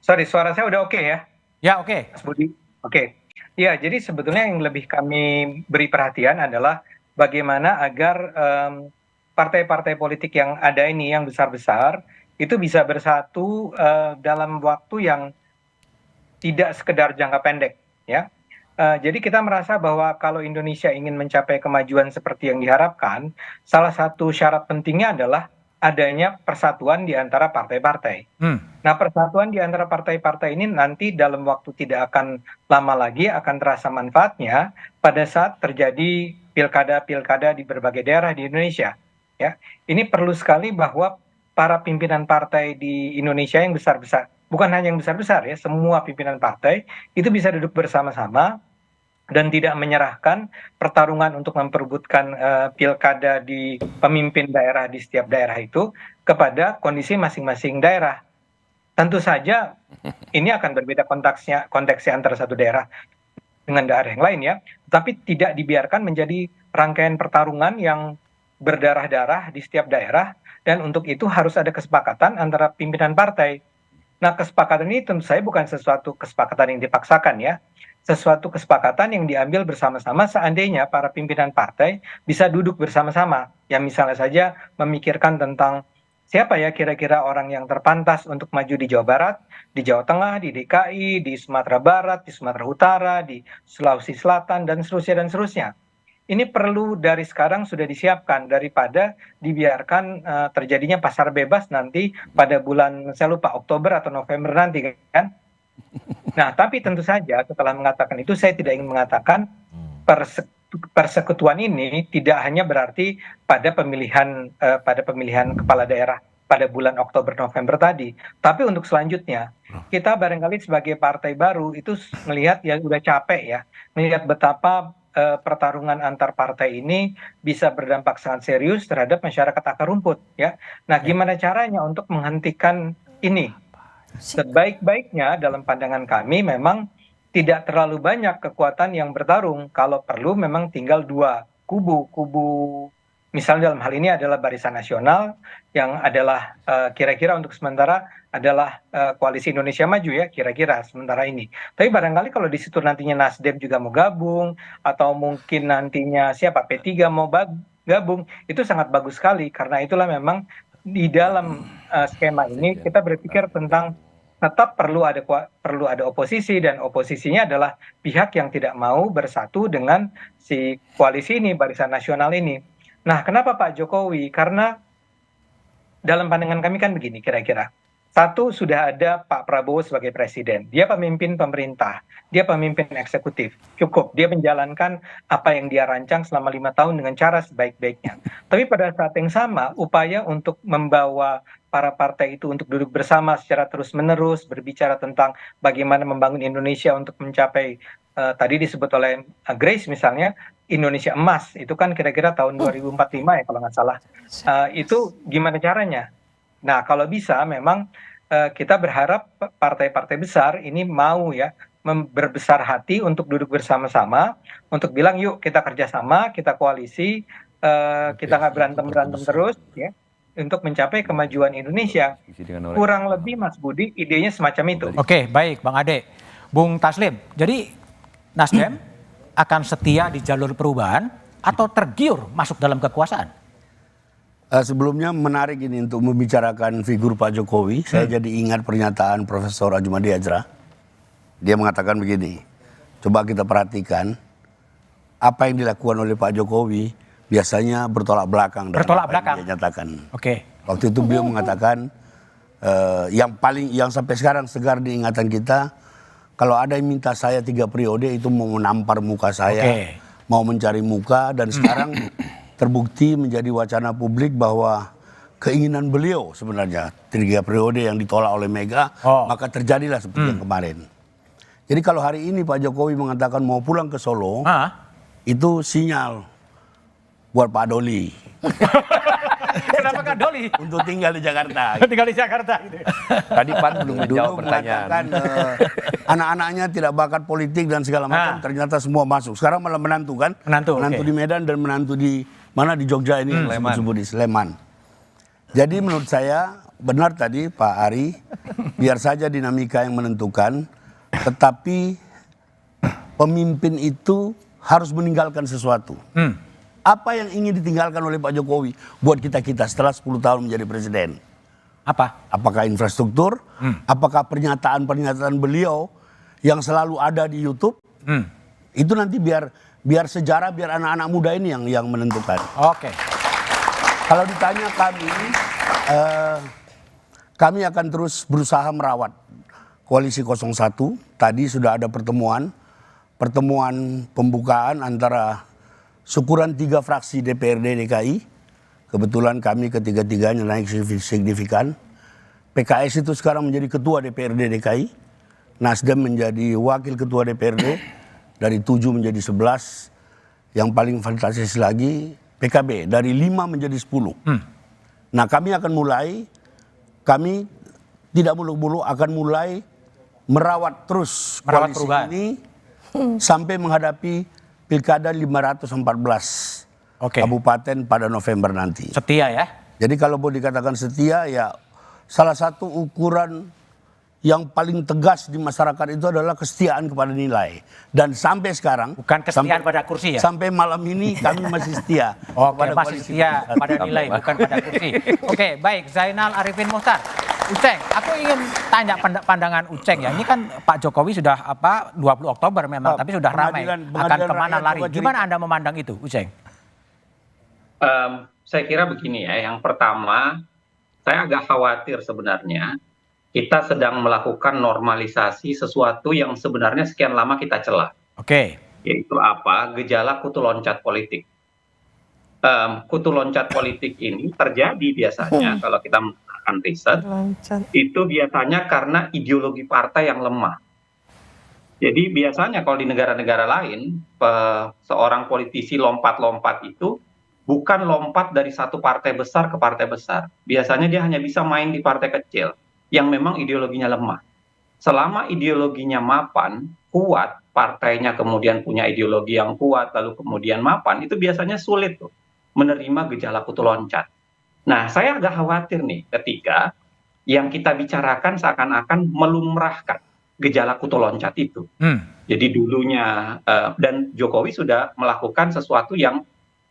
Sorry, suara saya udah oke ya, Ya, oke. Mas Budi? Oke. Ya, jadi sebetulnya yang lebih kami beri perhatian adalah bagaimana agar partai-partai politik yang ada ini, yang besar-besar, itu bisa bersatu dalam waktu yang tidak sekedar jangka pendek, ya. Jadi kita merasa bahwa kalau Indonesia ingin mencapai kemajuan seperti yang diharapkan, salah satu syarat pentingnya adalah adanya persatuan di antara partai-partai. Hmm. Nah, persatuan di antara partai-partai ini nanti dalam waktu tidak akan lama lagi akan terasa manfaatnya pada saat terjadi pilkada-pilkada di berbagai daerah di Indonesia. Ya, ini perlu sekali bahwa para pimpinan partai di Indonesia yang besar-besar, bukan hanya yang besar-besar ya, semua pimpinan partai itu bisa duduk bersama-sama dan tidak menyerahkan pertarungan untuk memperebutkan pilkada di pemimpin daerah di setiap daerah itu kepada kondisi masing-masing daerah. Tentu saja ini akan berbeda konteksnya antara satu daerah dengan daerah yang lain ya, tapi tidak dibiarkan menjadi rangkaian pertarungan yang berdarah-darah di setiap daerah, dan untuk itu harus ada kesepakatan antara pimpinan partai. Nah, kesepakatan ini tentu saja bukan sesuatu kesepakatan yang dipaksakan ya, sesuatu kesepakatan yang diambil bersama-sama seandainya para pimpinan partai bisa duduk bersama-sama, yang misalnya saja memikirkan tentang siapa ya kira-kira orang yang terpantas untuk maju di Jawa Barat, di Jawa Tengah, di DKI, di Sumatera Barat, di Sumatera Utara, di Sulawesi Selatan, dan seterusnya dan seterusnya. Ini perlu dari sekarang sudah disiapkan daripada dibiarkan terjadinya pasar bebas nanti pada bulan, saya lupa, Oktober atau November nanti kan. Nah, tapi tentu saja setelah mengatakan itu saya tidak ingin mengatakan persekutuan ini tidak hanya berarti pada pemilihan kepala daerah pada bulan Oktober November tadi, tapi untuk selanjutnya kita barangkali sebagai partai baru itu melihat ya udah capek ya, melihat betapa pertarungan antar partai ini bisa berdampak sangat serius terhadap masyarakat akar rumput ya. Nah, gimana caranya untuk menghentikan ini? Sebaik-baiknya dalam pandangan kami memang tidak terlalu banyak kekuatan yang bertarung. Kalau perlu memang tinggal dua kubu misalnya dalam hal ini adalah Barisan Nasional yang adalah kira-kira untuk sementara adalah Koalisi Indonesia Maju ya kira-kira sementara ini. Tapi barangkali kalau di situ nantinya Nasdem juga mau gabung atau mungkin nantinya siapa P3 mau gabung, itu sangat bagus sekali karena itulah memang di dalam skema ini kita berpikir tentang tetap perlu ada oposisi, dan oposisinya adalah pihak yang tidak mau bersatu dengan si koalisi ini, Barisan Nasional ini. Nah, kenapa Pak Jokowi? Karena dalam pandangan kami kan begini kira-kira. Satu, sudah ada Pak Prabowo sebagai presiden. Dia pemimpin pemerintah, dia pemimpin eksekutif. Cukup, dia menjalankan apa yang dia rancang selama 5 tahun dengan cara sebaik-baiknya. Tapi pada saat yang sama, upaya untuk membawa para partai itu untuk duduk bersama secara terus-menerus, berbicara tentang bagaimana membangun Indonesia untuk mencapai, tadi disebut oleh Grace misalnya, Indonesia Emas, itu kan kira-kira tahun 2045 ya kalau nggak salah. Itu gimana caranya? Nah, kalau bisa memang kita berharap partai-partai besar ini mau ya berbesar hati untuk duduk bersama-sama, untuk bilang yuk kita kerjasama, kita koalisi, kita nggak berantem-berantem terus ya, untuk mencapai kemajuan Indonesia. Kurang lebih Mas Budi idenya semacam itu. Oke, baik Bang Ade. Bung Taslim, jadi Nasdem akan setia di jalur perubahan atau tergiur masuk dalam kekuasaan? Sebelumnya menarik ini untuk membicarakan figur Pak Jokowi. Saya jadi ingat pernyataan Profesor Adjumadi Ajra. Dia mengatakan begini, coba kita perhatikan apa yang dilakukan oleh Pak Jokowi biasanya bertolak belakang dengan apa yang dia nyatakan. Oke. Waktu itu beliau mengatakan yang sampai sekarang segar di ingatan kita, kalau ada yang minta saya 3 periode itu mau menampar muka saya, mau mencari muka, dan sekarang terbukti menjadi wacana publik bahwa keinginan beliau sebenarnya 3 periode yang ditolak oleh Mega, maka terjadilah seperti yang kemarin. Jadi kalau hari ini Pak Jokowi mengatakan mau pulang ke Solo, itu sinyal buat Pak Doli. Kenapa Kak Doli? Untuk tinggal di Jakarta. Tinggal di Jakarta gitu. Tadi Pan belum menjawab pertanyaan. Anak-anaknya tidak bakat politik dan segala macam, ternyata semua masuk. Sekarang malah menantu kan? Menantu di Medan dan menantu di mana di Jogja ini, disebut di Sleman. Jadi menurut saya benar tadi Pak Ari biar saja dinamika yang menentukan, tetapi pemimpin itu harus meninggalkan sesuatu. Apa yang ingin ditinggalkan oleh Pak Jokowi buat kita-kita setelah 10 tahun menjadi presiden? Apa? Apakah infrastruktur? Apakah pernyataan-pernyataan beliau yang selalu ada di YouTube? Itu nanti biar sejarah, biar anak-anak muda ini yang menentukan. Oke. Kalau ditanya kami akan terus berusaha merawat Koalisi 01. Tadi sudah ada pertemuan pembukaan antara syukuran 3 fraksi DPRD DKI. Kebetulan kami ketiga-tiganya naik signifikan. PKS itu sekarang menjadi ketua DPRD DKI. Nasdem menjadi wakil ketua DPRD. Dari 7 menjadi 11. Yang paling fantastis lagi PKB dari 5 menjadi 10. Nah, kami kami tidak muluk-muluk akan mulai merawat terus koalisi perubahan ini sampai menghadapi Pilkada 514 kabupaten pada November nanti. Setia ya? Jadi kalau mau dikatakan setia, ya salah satu ukuran yang paling tegas di masyarakat itu adalah kesetiaan kepada nilai. Dan sampai sekarang, bukan kesetiaan pada kursi ya? Sampai malam ini kami masih setia. Oke, masih setia pada nilai, bukan pada kursi. Oke, baik. Zainal Arifin Mohtar. Uceng, aku ingin tanya pandangan Uceng ya. Ini kan Pak Jokowi sudah 20 Oktober memang, tapi sudah ramai akan kemana lari. Gimana Anda memandang itu, Uceng? Saya kira begini ya. Yang pertama, saya agak khawatir sebenarnya kita sedang melakukan normalisasi sesuatu yang sebenarnya sekian lama kita celah. Oke. Yaitu apa? Gejala kutu loncat politik. Kutu loncat politik ini terjadi biasanya kalau kita melakukan riset, itu biasanya karena ideologi partai yang lemah. Jadi biasanya kalau di negara-negara lain, seorang politisi lompat-lompat itu bukan lompat dari satu partai besar ke partai besar. Biasanya dia hanya bisa main di partai kecil yang memang ideologinya lemah. Selama ideologinya mapan, kuat, partainya kemudian punya ideologi yang kuat, lalu kemudian mapan, itu biasanya sulit tuh menerima gejala kutu loncat. Nah, saya agak khawatir nih ketika yang kita bicarakan seakan-akan melumrahkan gejala kutu loncat itu. Jadi dulunya, dan Jokowi sudah melakukan sesuatu yang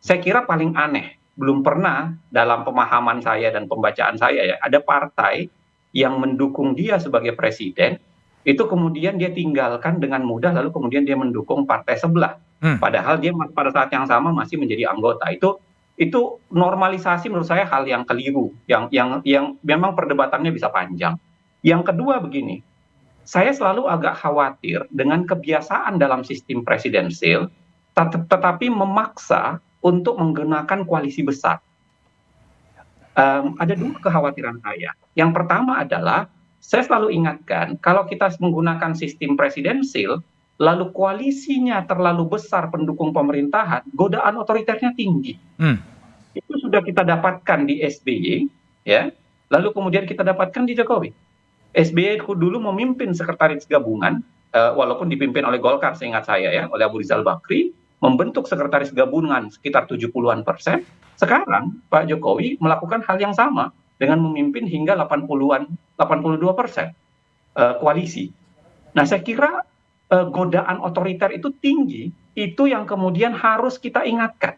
saya kira paling aneh. Belum pernah dalam pemahaman saya dan pembacaan saya ya, ada partai yang mendukung dia sebagai presiden, itu kemudian dia tinggalkan dengan mudah, lalu kemudian dia mendukung partai sebelah. Padahal dia pada saat yang sama masih menjadi anggota. Itu normalisasi menurut saya hal yang keliru, yang memang perdebatannya bisa panjang. Yang kedua begini, saya selalu agak khawatir dengan kebiasaan dalam sistem presidensil, tetapi memaksa untuk menggunakan koalisi besar. Ada dua kekhawatiran saya. Yang pertama adalah, saya selalu ingatkan, kalau kita menggunakan sistem presidensil, lalu koalisinya terlalu besar pendukung pemerintahan, godaan otoriternya tinggi. Itu sudah kita dapatkan di SBY, ya. Lalu kemudian kita dapatkan di Jokowi. SBY dulu memimpin sekretaris gabungan, walaupun dipimpin oleh Golkar, seingat saya ya, oleh Abu Rizal Bakri, membentuk sekretaris gabungan sekitar 70-an%. Sekarang Pak Jokowi melakukan hal yang sama dengan memimpin hingga 82% koalisi. Nah, saya kira godaan otoriter itu tinggi, itu yang kemudian harus kita ingatkan.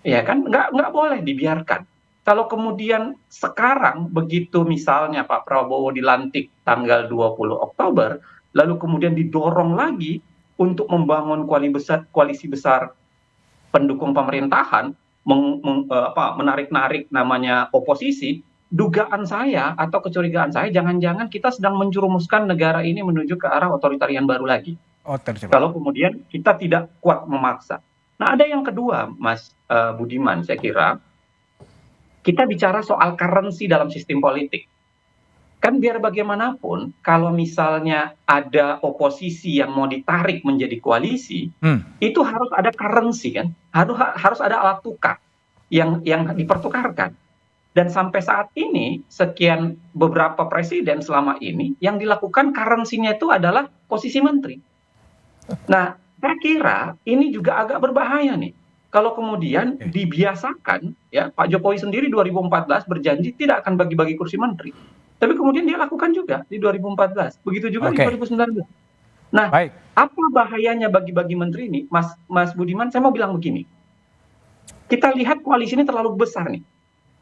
Ya kan, nggak boleh dibiarkan. Kalau kemudian sekarang begitu misalnya Pak Prabowo dilantik tanggal 20 Oktober, lalu kemudian didorong lagi untuk membangun koalisi besar pendukung pemerintahan, menarik-narik namanya oposisi, dugaan saya atau kecurigaan saya, jangan-jangan kita sedang menjerumuskan negara ini menuju ke arah otoritarian baru lagi. Kalau kemudian kita tidak kuat memaksa. Nah, ada yang kedua, Mas Budiman, saya kira, kita bicara soal currency dalam sistem politik. Kan biar bagaimanapun, kalau misalnya ada oposisi yang mau ditarik menjadi koalisi, itu harus ada currency kan, harus ada alat tukar yang dipertukarkan. Dan sampai saat ini, sekian beberapa presiden selama ini, yang dilakukan currency-nya itu adalah posisi menteri. Nah, saya kira ini juga agak berbahaya nih. Kalau kemudian dibiasakan, ya Pak Jokowi sendiri 2014 berjanji tidak akan bagi-bagi kursi menteri. Tapi kemudian dia lakukan juga di 2014, begitu juga di Oke. 2019. Nah, Baik. apa bahayanya bagi menteri ini, Mas Budiman? Saya mau bilang begini, kita lihat koalisi ini terlalu besar nih.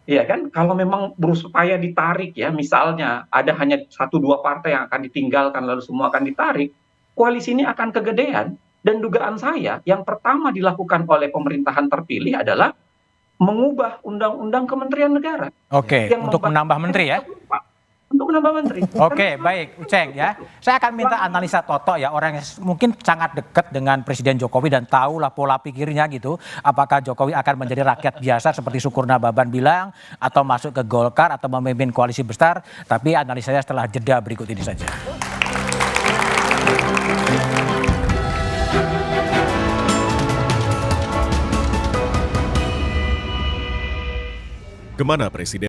Iya kan, kalau memang berupaya ditarik ya, misalnya ada hanya 1-2 partai yang akan ditinggalkan lalu semua akan ditarik, koalisi ini akan kegedean. Dan dugaan saya yang pertama dilakukan oleh pemerintahan terpilih adalah mengubah undang-undang Kementerian Negara. Oke, untuk menambah menteri ya. Untuk menambah menteri. Oke, baik, Uceng ya. Saya akan minta analisa Toto ya, orang yang mungkin sangat dekat dengan Presiden Jokowi dan tahulah pola pikirnya gitu. Apakah Jokowi akan menjadi rakyat biasa seperti Sukurna Baban bilang, atau masuk ke Golkar atau memimpin koalisi besar. Tapi analisanya setelah jeda berikut ini saja. Kemana Presiden